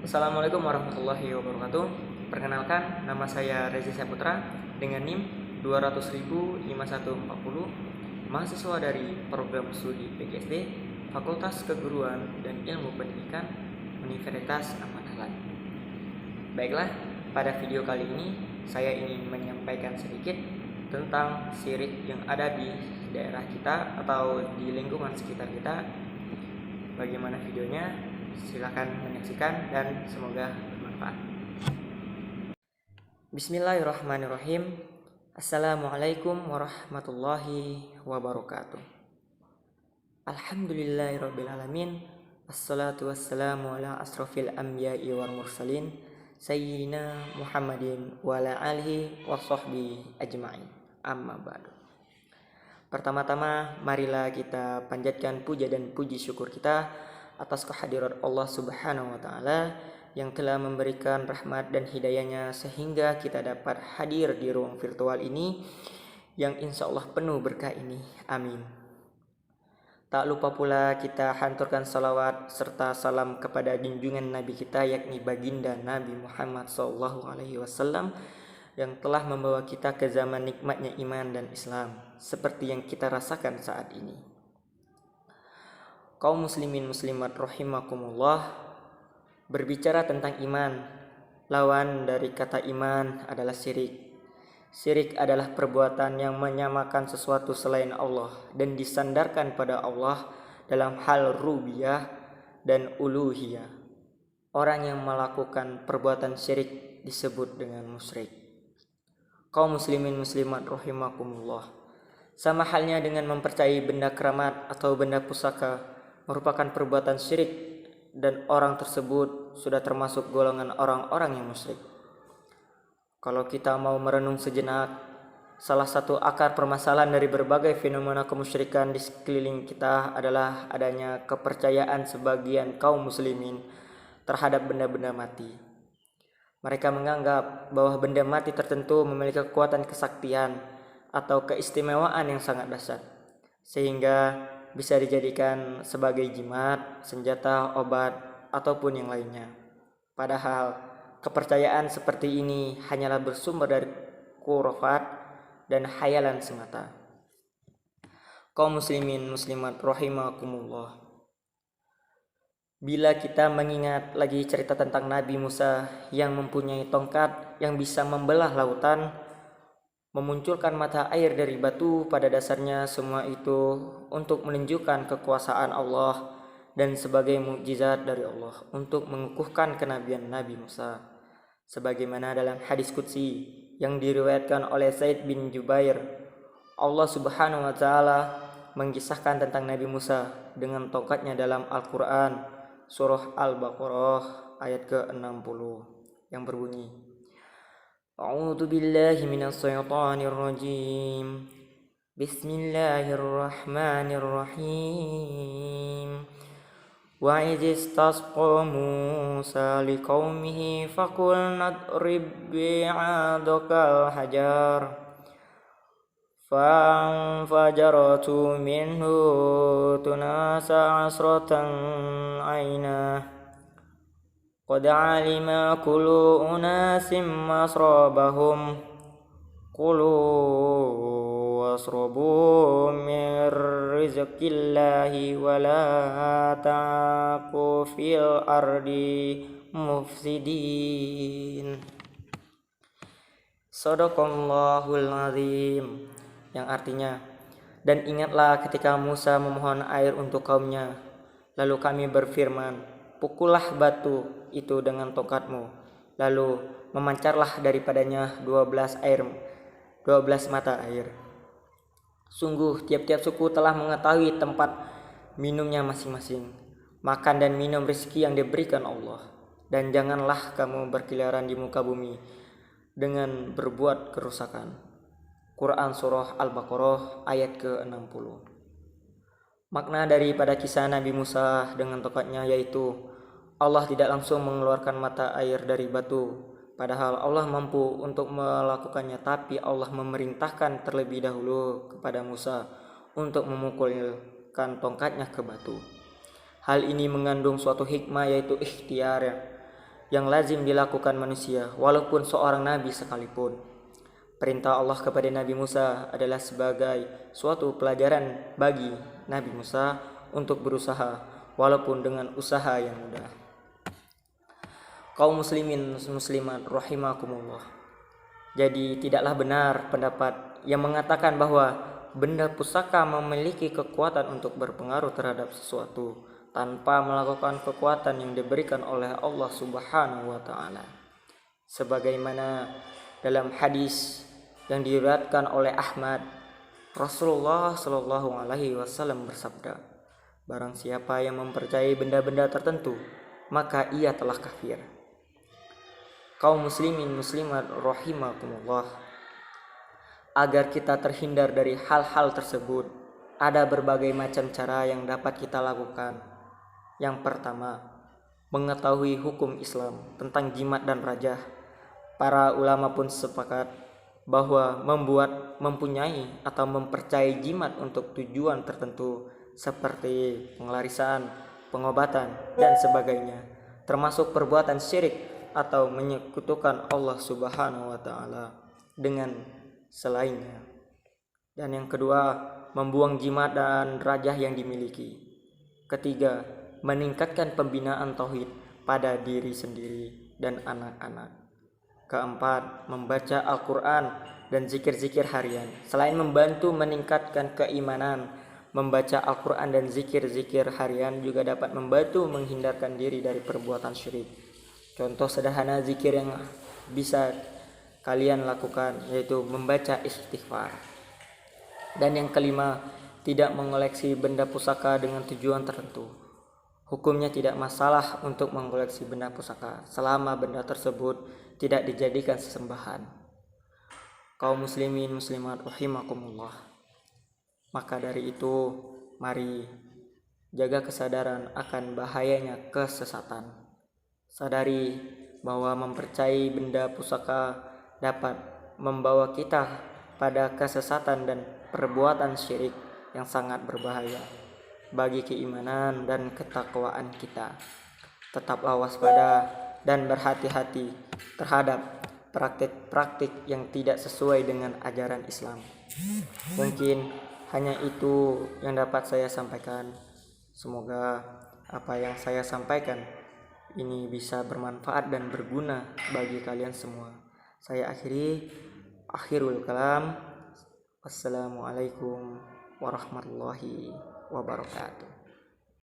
Assalamualaikum warahmatullahi wabarakatuh. Perkenalkan, nama saya Rezi Saputra dengan NIM 200.5140, mahasiswa dari program studi PGSD, Fakultas Keguruan dan Ilmu Pendidikan, Universitas Ahmad Dahlan. Baiklah, pada video kali ini saya ingin menyampaikan sedikit tentang syirik yang ada di daerah kita atau di lingkungan sekitar kita. Bagaimana videonya? Silakan menyaksikan dan semoga bermanfaat. Bismillahirrahmanirrahim. Assalamualaikum warahmatullahi wabarakatuh. Alhamdulillahirrabbilalamin. Assalatu wassalamu ala asrafil anbiya'i wal mursalin Sayyidina Muhammadin wa ala alihi wa sahbihi ajma'in. Amma ba'du. Pertama-tama marilah kita panjatkan puja dan puji syukur kita atas kehadiran Allah Subhanahu wa taala yang telah memberikan rahmat dan hidayahnya sehingga kita dapat hadir di ruang virtual ini yang insya Allah penuh berkah ini. Amin. Tak lupa pula kita hanturkan salawat serta salam kepada junjungan Nabi kita yakni baginda Nabi Muhammad SAW yang telah membawa kita ke zaman nikmatnya iman dan Islam seperti yang kita rasakan saat ini. Kaum muslimin muslimat rahimakumullah, berbicara tentang iman, lawan dari kata iman adalah syirik. Syirik adalah perbuatan yang menyamakan sesuatu selain Allah dan disandarkan pada Allah dalam hal rububiyah dan uluhiyah. Orang yang melakukan perbuatan syirik disebut dengan musyrik. Kaum muslimin muslimat rahimakumullah, sama halnya dengan mempercayai benda keramat atau benda pusaka merupakan perbuatan syirik dan orang tersebut sudah termasuk golongan orang-orang yang musyrik. Kalau kita mau merenung sejenak, salah satu akar permasalahan dari berbagai fenomena kemusyrikan di sekeliling kita adalah adanya kepercayaan sebagian kaum muslimin terhadap benda-benda mati. Mereka menganggap bahwa benda mati tertentu memiliki kekuatan kesaktian atau keistimewaan yang sangat dahsyat, sehingga bisa dijadikan sebagai jimat, senjata, obat, ataupun yang lainnya. Padahal kepercayaan seperti ini hanyalah bersumber dari khurafat dan khayalan semata. Kaum muslimin muslimat rahimakumullah, bila kita mengingat lagi cerita tentang Nabi Musa yang mempunyai tongkat yang bisa membelah lautan, memunculkan mata air dari batu, pada dasarnya semua itu untuk menunjukkan kekuasaan Allah dan sebagai mukjizat dari Allah untuk mengukuhkan kenabian Nabi Musa. Sebagaimana dalam hadis qudsi yang diriwayatkan oleh Said bin Jubair, Allah Subhanahu wa taala mengisahkan tentang Nabi Musa dengan tongkatnya dalam Al-Qur'an surah Al-Baqarah ayat ke-60 yang berbunyi, A'udzu billahi minasy syaithanir rajim. Bismillahirrahmanirrahim. Wa idz istasqa Musa liqaumihi faqulna idrib bi'adakal hajar fanfajaratu minhu tunasa asratan aina qad alima kullu unasim masrabahum kulu wasrabu min rizqillahi wa la ta'ku fil ardi mufsidin. Shadaqallahul azim, yang artinya, dan ingatlah ketika Musa memohon air untuk kaumnya, lalu kami berfirman, pukullah batu itu dengan tongkatmu, lalu memancarlah daripadanya 12 mata air. Sungguh tiap-tiap suku telah mengetahui tempat minumnya masing-masing, makan dan minum rezeki yang diberikan Allah, dan janganlah kamu berkeliaran di muka bumi dengan berbuat kerusakan. Quran surah Al-Baqarah ayat ke-60. Makna daripada kisah Nabi Musa dengan tongkatnya yaitu Allah tidak langsung mengeluarkan mata air dari batu, padahal Allah mampu untuk melakukannya, tapi Allah memerintahkan terlebih dahulu kepada Musa untuk memukulkan tongkatnya ke batu. Hal ini mengandung suatu hikmah, yaitu ikhtiar yang lazim dilakukan manusia walaupun seorang nabi sekalipun. Perintah Allah kepada Nabi Musa adalah sebagai suatu pelajaran bagi Nabi Musa untuk berusaha walaupun dengan usaha yang mudah. Kaum muslimin muslimat rahimakumullah. Jadi tidaklah benar pendapat yang mengatakan bahwa benda pusaka memiliki kekuatan untuk berpengaruh terhadap sesuatu tanpa melakukan kekuatan yang diberikan oleh Allah Subhanahu wa taala. Sebagaimana dalam hadis yang diriwayatkan oleh Ahmad, Rasulullah Shallallahu alaihi wasallam bersabda, barang siapa yang mempercayai benda-benda tertentu, maka ia telah kafir. Kaum muslimin muslimat rahimakumullah, agar kita terhindar dari hal-hal tersebut, ada berbagai macam cara yang dapat kita lakukan. Yang pertama, mengetahui hukum Islam tentang jimat dan rajah. Para ulama pun sepakat bahwa mempunyai atau mempercayai jimat untuk tujuan tertentu seperti pengelarisan, pengobatan, dan sebagainya, termasuk perbuatan syirik atau menyekutukan Allah Subhanahu wa taala dengan selainnya. Dan yang kedua, membuang jimat dan rajah yang dimiliki. Ketiga, meningkatkan pembinaan tauhid pada diri sendiri dan anak-anak. Keempat, membaca Al-Quran dan zikir-zikir harian. Selain membantu meningkatkan keimanan, membaca Al-Quran dan zikir-zikir harian juga dapat membantu menghindarkan diri dari perbuatan syirik. Contoh sederhana zikir yang bisa kalian lakukan yaitu membaca istighfar. Dan yang kelima, tidak mengoleksi benda pusaka dengan tujuan tertentu. Hukumnya tidak masalah untuk mengoleksi benda pusaka selama benda tersebut tidak dijadikan sesembahan. Kaum muslimin muslimat rahimakumullah. Maka dari itu, mari jaga kesadaran akan bahayanya kesesatan. Sadari bahwa mempercayai benda pusaka dapat membawa kita pada kesesatan dan perbuatan syirik yang sangat berbahaya bagi keimanan dan ketakwaan kita. Tetaplah waspada dan berhati-hati terhadap praktik-praktik yang tidak sesuai dengan ajaran Islam. Mungkin hanya itu yang dapat saya sampaikan. Semoga apa yang saya sampaikan ini bisa bermanfaat dan berguna bagi kalian semua. Saya akhirul kalam. Wassalamualaikum warahmatullahi wabarakatuh.